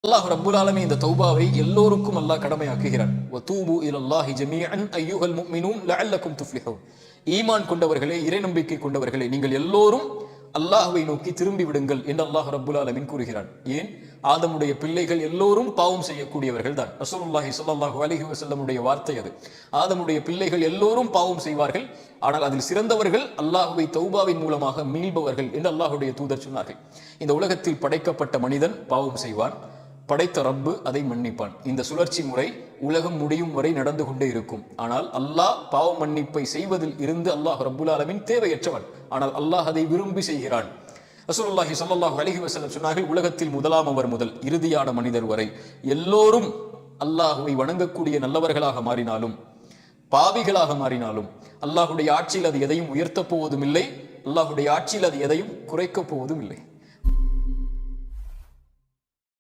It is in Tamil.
அல்லாஹ் ரப்புல் ஆலமீன் இந்த தௌபாவை எல்லோருக்கும் அல்லாஹ் கடமையாக்குகிறான். வதூபு இலல்லாஹி ஜமீஅன் அய்யுஹல் முஃமினூன் லஅல்லக்கும் துஃப்லிஹூன். ஈமான் கொண்டவர்களே, இறை நம்பிக்கை கொண்டவர்களே, நீங்கள் எல்லோரும் அல்லாஹ்வை நோக்கி திரும்பி விடுங்கள் என்று அல்லாஹ் ரப்புல் ஆலமீன் கூறுகிறான். ஏன்? ஆதமுடைய பிள்ளைகள் எல்லோரும் பாவம் செய்யக்கூடியவர்கள் தான். ரசூலுல்லாஹி ஸல்லல்லாஹு அலைஹி வஸல்லமுடைய வார்த்தை அது. ஆதமுடைய பிள்ளைகள் எல்லோரும் பாவம் செய்வார்கள், ஆனால் அதில் சிறந்தவர்கள் அல்லாஹ்வை தௌபாவின் மூலமாக மீள்பவர்கள் என்று அல்லாஹ்வுடைய தூதர் சொன்னார்கள். இந்த உலகத்தில் படைக்கப்பட்ட மனிதன் பாவம் செய்வான், படைத்த ரப்பு அதை மன்னிப்பான். இந்த சுழற்சி முறை உலகம் முடியும் வரை நடந்து கொண்டே இருக்கும். ஆனால் அல்லாஹ் பாவ மன்னிப்பை செய்வதில் இருந்து அல்லாஹ் ரப்புல் ஆலமீன் தேவையற்றவன். ஆனால் அல்லாஹ் அதை விரும்பி செய்கிறான். ரசூலுல்லாஹி ஸல்லல்லாஹு அலைஹி வஸல்லம் சொன்னார்கள், உலகத்தில் முதலாமவர் முதல் இறுதியான மனிதர் வரை எல்லோரும் அல்லாஹ்வை வணங்கக்கூடிய நல்லவர்களாக மாறினாலும் பாவிகளாக மாறினாலும் அல்லாஹ்வுடைய ஆட்சியில் அது எதையும் உயர்த்தப் போவதும் இல்லை, அல்லாஹ்வுடைய ஆட்சியில் அது எதையும் குறைக்கப் போவதும் இல்லை.